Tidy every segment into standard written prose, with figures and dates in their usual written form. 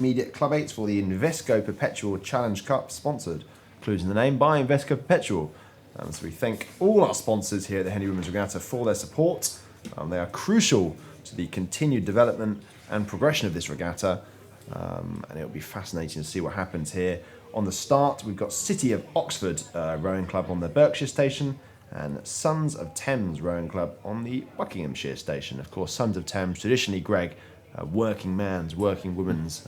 Intermediate Club 8 for the Invesco Perpetual Challenge Cup, sponsored, including the name, by Invesco Perpetual. So we thank all our sponsors here at the Henley Women's Regatta for their support. They are crucial to the continued development and progression of this regatta, and it'll be fascinating to see what happens here. On the start, we've got City of Oxford Rowing Club on the Berkshire station, and Sons of Thames Rowing Club on the Buckinghamshire station. Of course, Sons of Thames, traditionally, Greg, working man's, working woman's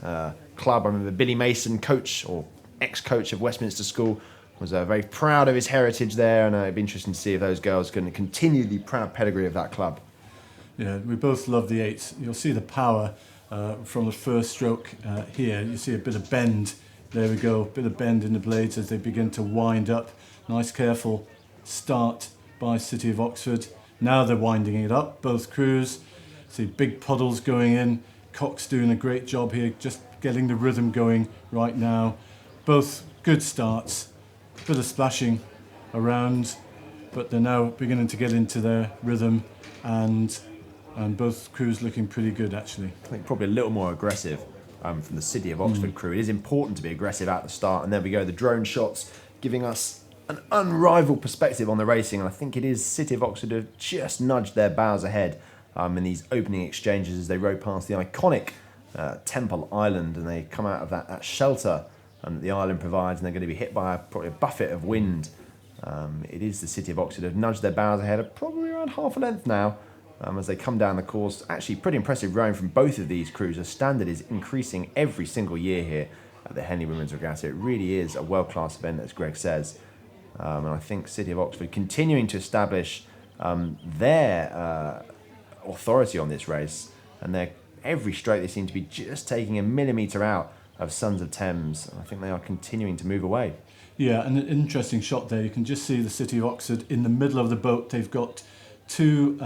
club. I remember Billy Mason, coach or ex-coach of Westminster School, was very proud of his heritage there, and it'd be interesting to see if those girls can continue the proud pedigree of that club. Yeah, we both love the eights. You'll see the power from the first stroke here. You see a bit of bend. There we go, a bit of bend in the blades as they begin to wind up. Nice, careful start by City of Oxford. Now they're winding it up, both crews. See big puddles going in. Cox doing a great job here, just getting the rhythm going right now. Both good starts, bit of splashing around, but they're now beginning to get into their rhythm, and both crews looking pretty good actually. I think probably a little more aggressive from the City of Oxford crew. It is important to be aggressive at the start, and there we go, the drone shots giving us an unrivaled perspective on the racing, and I think it is City of Oxford who have just nudged their bows ahead in these opening exchanges as they rode past the iconic Temple Island, and they come out of that shelter that the island provides, and they're going to be hit by probably a buffet of wind. It is the City of Oxford who have nudged their bows ahead of probably around half a length now as they come down the course. Actually pretty impressive rowing from both of these crews. The standard is increasing every single year here at the Henley Women's Regatta. It really is a world-class event, as Greg says. And I think City of Oxford continuing to establish their authority on this race, and every stroke they seem to be just taking a millimetre out of Sons of Thames, and I think they are continuing to move away. Yeah, and an interesting shot there. You can just see the City of Oxford in the middle of the boat. They've got two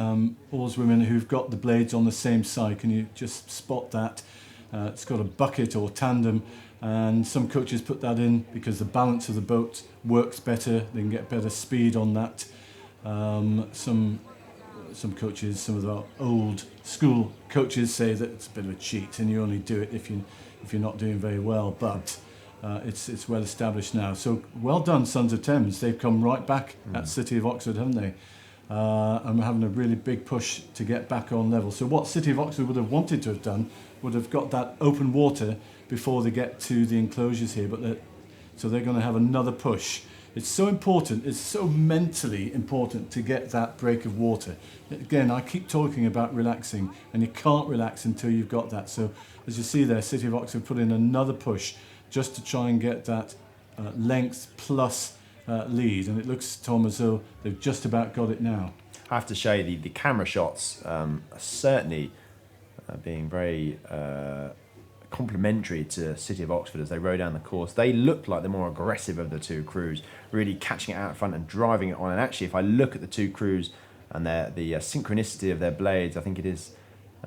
oarswomen who've got the blades on the same side. Can you just spot that? It's got a bucket or tandem, and some coaches put that in because the balance of the boat works better. They can get better speed on that. Some coaches, some of the old school coaches, say that it's a bit of a cheat and you only do it if you're not doing very well, but it's well established now. So well done, Sons of Thames. They've come right back at City of Oxford, haven't they? And having a really big push to get back on level. So what City of Oxford would have wanted to have done would have got that open water before they get to the enclosures here, so they're going to have another push. It's so important, it's so mentally important to get that break of water. Again, I keep talking about relaxing, and you can't relax until you've got that. So as you see there, City of Oxford put in another push just to try and get that length plus lead, and it looks, Tom, as though they've just about got it now. I have to show you the camera shots are certainly being very complimentary to City of Oxford as they row down the course. They looked like the more aggressive of the two crews, really catching it out front and driving it on. And actually, if I look at the two crews and the synchronicity of their blades, I think it is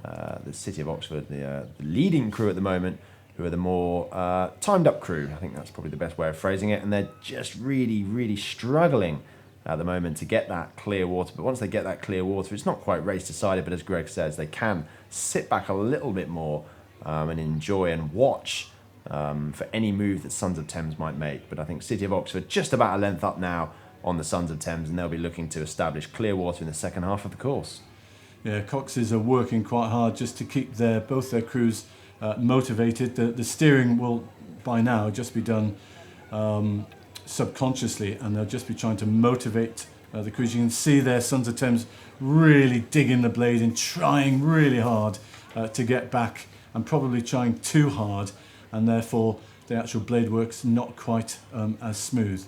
the City of Oxford, the leading crew at the moment, who are the more timed up crew. I think that's probably the best way of phrasing it. And they're just really, really struggling at the moment to get that clear water. But once they get that clear water, it's not quite race decided, but as Greg says, they can sit back a little bit more and enjoy and watch for any move that Sons of Thames might make. But I think City of Oxford just about a length up now on the Sons of Thames, and they'll be looking to establish clear water in the second half of the course. Yeah, Coxes are working quite hard just to keep both their crews motivated. The steering will by now just be done subconsciously, and they'll just be trying to motivate the crews. You can see there Sons of Thames really digging the blade and trying really hard to get back, and probably trying too hard, and therefore the actual blade work's not quite as smooth.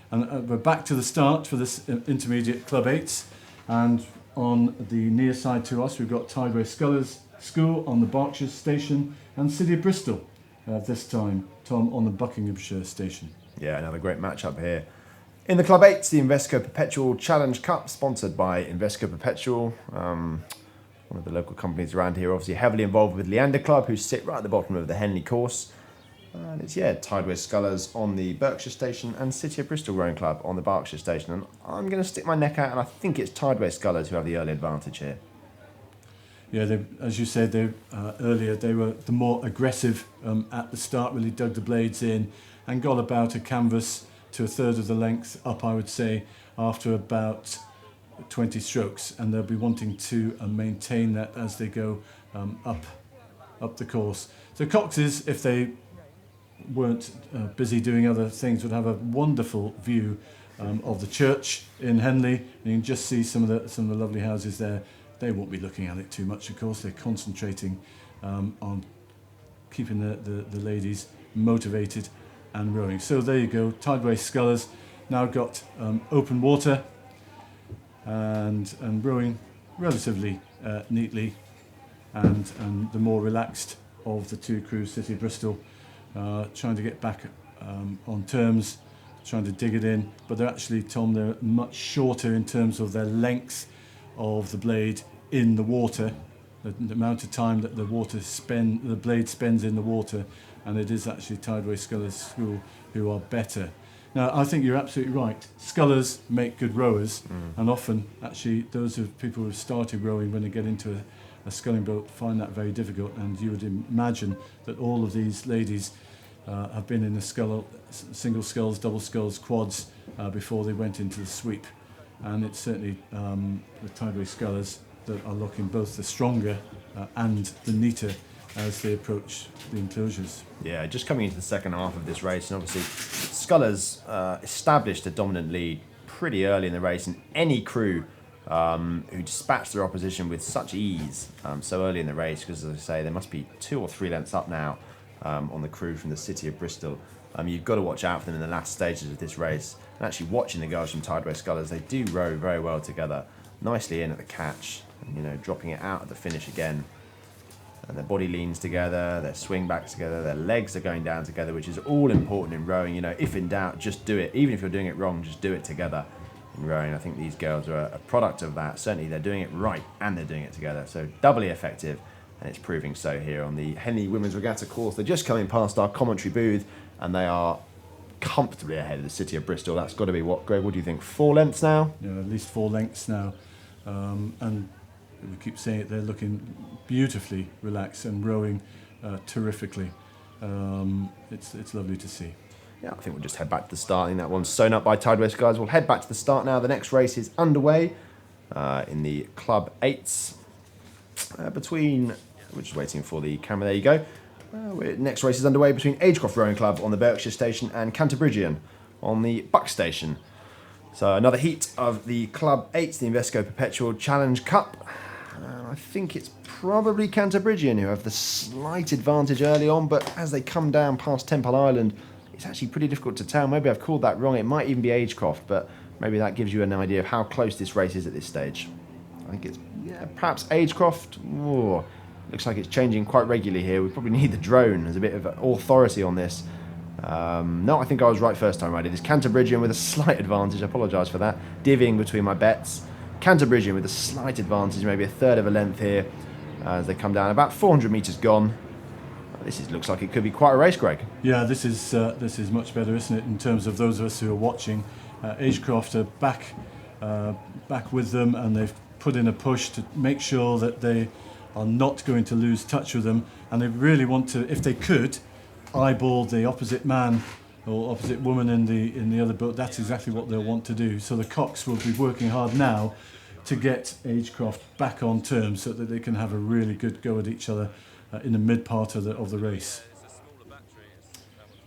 And we're back to the start for this intermediate Club 8s, and on the near side to us we've got Tideway Scullers School on the Berkshire station, and City of Bristol this time, Tom, on the Buckinghamshire station. Yeah, another great match-up here. In the Club 8s, the Invesco Perpetual Challenge Cup, sponsored by Invesco Perpetual. One of the local companies around here, obviously heavily involved with Leander Club, who sit right at the bottom of the Henley course. And it's, Tideway Scullers on the Berkshire station and City of Bristol Rowing Club on the Berkshire station. And I'm going to stick my neck out, and I think it's Tideway Scullers who have the early advantage here. Yeah, as you said earlier, they were the more aggressive at the start, really dug the blades in and got about a canvas to a third of the length up, I would say, after about 20 strokes. And they'll be wanting to maintain that as they go up the course. So Coxes, if they weren't busy doing other things, would have a wonderful view of the church in Henley. And you can just see some of the lovely houses there. They won't be looking at it too much, of course. They're concentrating on keeping the ladies motivated and rowing. So there you go, Tideway Scullers now got open water and rowing relatively neatly, and the more relaxed of the two crews, City of Bristol, trying to get back on terms, trying to dig it in. But they're actually, Tom, they're much shorter in terms of their length of the blade in the water, the amount of time that the blade spends in the water, and it is actually Tideway Scullers School who are better. Now, I think you're absolutely right. Scullers make good rowers, and often, actually, those people who have started rowing when they get into a sculling boat find that very difficult, and you would imagine that all of these ladies have been in the single sculls, double sculls, quads before they went into the sweep. And it's certainly the Tideway Scullers that are looking both the stronger and the neater as they approach the enclosures. Yeah, just coming into the second half of this race, and obviously Scullers established a dominant lead pretty early in the race, and any crew who dispatched their opposition with such ease so early in the race, because as I say, there must be 2 or 3 lengths up now on the crew from the City of Bristol. You've got to watch out for them in the last stages of this race. And actually watching the girls from Tideway Scullers, they do row very well together, nicely in at the catch, and, dropping it out at the finish again. And their body leans together, their swing backs together, their legs are going down together, which is all important in rowing. If in doubt, just do it. Even if you're doing it wrong, just do it together in rowing. I think these girls are a product of that. Certainly they're doing it right and they're doing it together. So doubly effective, and it's proving so here on the Henley Women's Regatta course. They're just coming past our commentary booth, and they are comfortably ahead of the City of Bristol. That's got to be what, Greg? What do you think? 4 lengths now? Yeah, at least 4 lengths now. And we keep saying it, they're looking beautifully relaxed and rowing terrifically. It's lovely to see. Yeah, I think we'll just head back to the start. I think that one's sewn up by Tideway Scullers. We'll head back to the start now. The next race is underway in the Club 8s between... We're just waiting for the camera. There you go. Next race is underway between Agecraft Rowing Club on the Berkshire Station and Can Bridgian on the Buck Station. So another heat of the Club 8s, the Invesco Perpetual Challenge Cup. I think it's probably Can Bridgian who have the slight advantage early on, but as they come down past Temple Island, it's actually pretty difficult to tell. Maybe I've called that wrong. It might even be Agecraft, but maybe that gives you an idea of how close this race is at this stage. I think it's perhaps Agecraft. Ooh, looks like it's changing quite regularly here. We probably need the drone as a bit of authority on this. No, I think I was right first time around. It is Can Bridgian with a slight advantage. I apologise for that. Divvying between my bets. Can Bridgian with a slight advantage, maybe a third of a length here as they come down. About 400 metres gone. Looks like it could be quite a race, Greg. Yeah, this is much better, isn't it, in terms of those of us who are watching. Agecraft are back with them, and they've put in a push to make sure that they are not going to lose touch with them, and they really want to, if they could, eyeball the opposite man or opposite woman in the other boat. That's exactly what they'll want to do. So the Cocks will be working hard now to get Agecraft back on terms so that they can have a really good go at each other in the mid part of the race.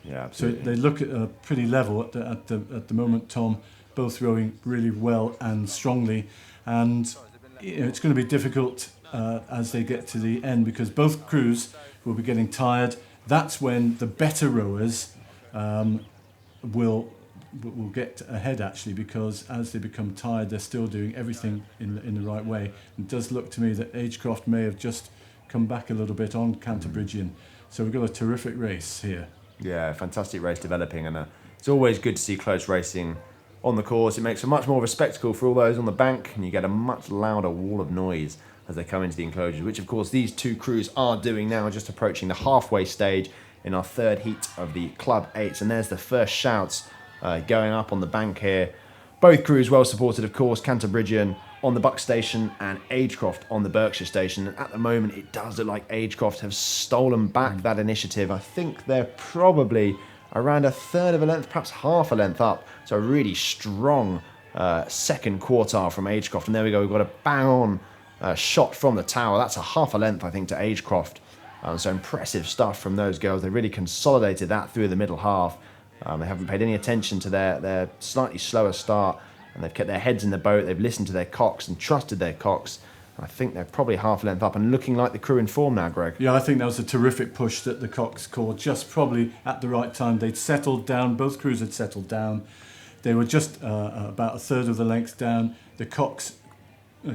Yeah, absolutely. So they look pretty level at the moment, Tom, both rowing really well and strongly, and it's going to be difficult as they get to the end, because both crews will be getting tired. That's when the better rowers will get ahead, actually, because as they become tired, they're still doing everything in the right way. It does look to me that Agecraft may have just come back a little bit on Can Bridgian. So we've got a terrific race here. Yeah, fantastic race developing, and it's always good to see close racing on the course. It makes for much more of a spectacle for all those on the bank, and you get a much louder wall of noise as they come into the enclosures, which of course these two crews are doing now, just approaching the halfway stage in our third heat of the Club 8s. And there's the first shouts going up on the bank here. Both crews well supported, of course. Can Bridgian on the Buck station and Agecraft on the Berkshire station. And at the moment, it does look like Agecraft have stolen back that initiative. I think they're probably around a third of a length, perhaps half a length up. So a really strong second quartile from Agecraft. And there we go, we've got a bang on shot from the tower. That's a half a length, I think, to Agecraft. So impressive stuff from those girls. They really consolidated that through the middle half. They haven't paid any attention to their slightly slower start, and they've kept their heads in the boat. They've listened to their cocks and trusted their cocks. I think they're probably half a length up and looking like the crew in form now, Greg. Yeah, I think that was a terrific push that the cocks called, just probably at the right time. They'd settled down, both crews had settled down. They were just about a third of the length down. The cocks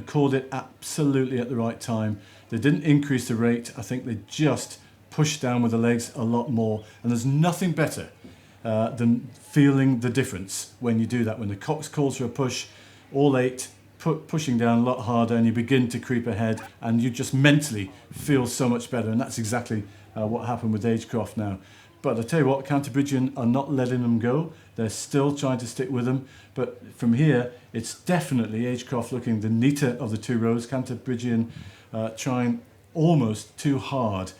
called it absolutely at the right time. They didn't increase the rate. I think they just pushed down with the legs a lot more. And there's nothing better than feeling the difference when you do that. When the cocks calls for a push, all eight pushing down a lot harder, and you begin to creep ahead, and you just mentally feel so much better. And that's exactly what happened with Agecraft now. But I tell you what, Can Bridgian are not letting them go. They're still trying to stick with them. But from here, it's definitely Agecraft looking the neater of the two rows. Can Bridgian trying almost too hard.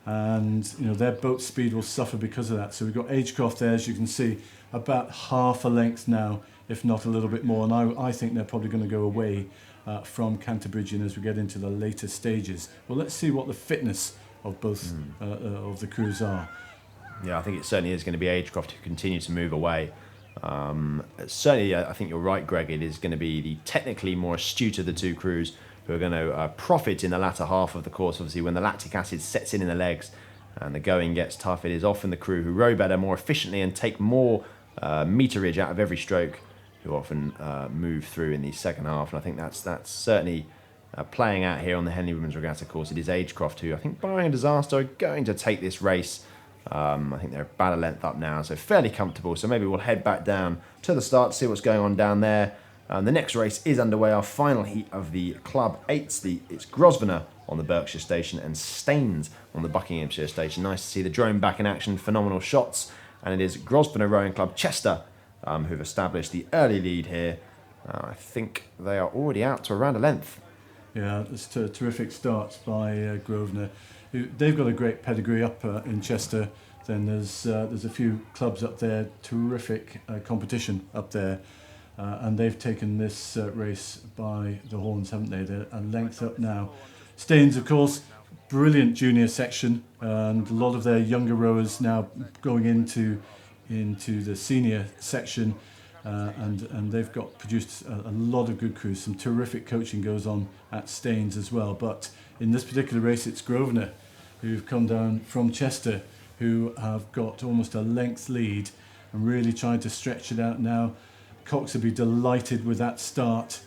And their boat speed will suffer because of that. So we've got Agecraft there, as you can see, about half a length now, if not a little bit more. And I think they're probably going to go away from Can Bridgian as we get into the later stages. Well, let's see what the fitness of both of the crews are. Yeah, I think it certainly is going to be Agecraft who continue to move away. Certainly, I think you're right, Greg. It is going to be the technically more astute of the two crews who are going to profit in the latter half of the course. Obviously, when the lactic acid sets in the legs and the going gets tough, it is often the crew who row better, more efficiently, and take more meterage out of every stroke who often move through in the second half. And I think that's certainly playing out here on the Henley Women's Regatta course. It is Agecraft who, I think, barring a disaster, are going to take this race. I think they're about a length up now, so fairly comfortable. So maybe we'll head back down to the start to see what's going on down there. The next race is underway, our final heat of the Club 8s. It's Grosvenor on the Berkshire station and Staines on the Buckinghamshire station. Nice to see the drone back in action, phenomenal shots. And it is Grosvenor Rowing Club Chester who've established the early lead here. I think they are already out to around a length. Yeah, it's a terrific start by Grosvenor. They've got a great pedigree up in Chester. Then there's a few clubs up there, terrific competition up there. And they've taken this race by the horns, haven't they? They're a length up now. Staines, of course, brilliant junior section, and a lot of their younger rowers now going into the senior section, and they've got produced a lot of good crews. Some terrific coaching goes on at Staines as well. But in this particular race, it's Grosvenor who've come down from Chester, who have got almost a length lead and really trying to stretch it out now. Cox will be delighted with that start,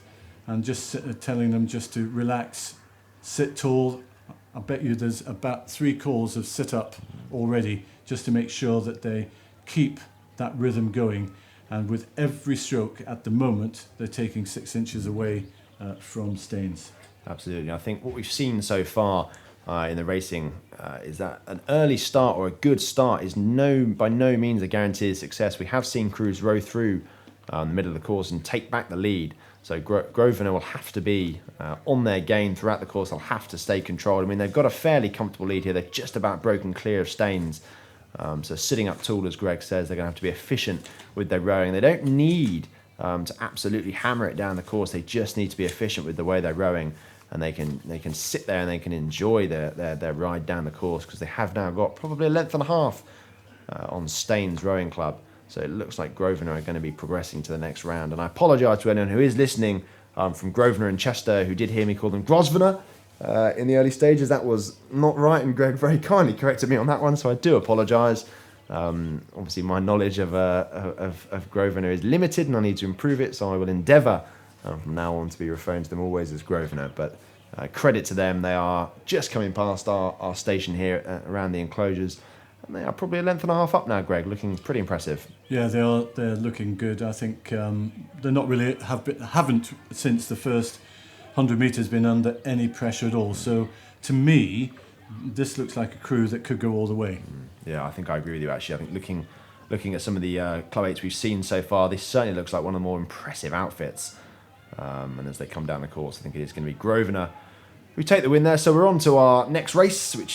and just telling them just to relax, sit tall. I bet you there's about 3 calls of sit up already, just to make sure that they keep that rhythm going. And with every stroke at the moment, they're taking 6 inches away from Staines. Absolutely. I think what we've seen so far in the racing is that an early start or a good start is by no means a guarantee of success. We have seen crews row through the middle of the course and take back the lead. So Grosvenor will have to be on their game throughout the course. They'll have to stay controlled. I mean, they've got a fairly comfortable lead here. They're just about broken clear of Staines. So sitting up tall, as Greg says, they're going to have to be efficient with their rowing. They don't need to absolutely hammer it down the course. They just need to be efficient with the way they're rowing, and they can sit there and they can enjoy their ride down the course, because they have now got probably a length and a half on Staines Rowing Club. So it looks like Grosvenor are going to be progressing to the next round. And I apologise to anyone who is listening from Grosvenor and Chester who did hear me call them Grosvenor in the early stages. That was not right, and Greg very kindly corrected me on that one, so I do apologise. Obviously, my knowledge of Grosvenor is limited, and I need to improve it, so I will endeavour from now on to be referring to them always as Grosvenor. But credit to them, they are just coming past our station here around the enclosures. And they are probably a length and a half up now, Greg, looking pretty impressive. Yeah, they are. They're looking good. I think they're not really haven't since the first 100 metres been under any pressure at all. So to me, this looks like a crew that could go all the way. Yeah, I think I agree with you, actually. I think looking at some of the Club 8s we've seen so far, this certainly looks like one of the more impressive outfits And as they come down the course, I think it is going to be Grosvenor who take the win there. So we're on to our next race, which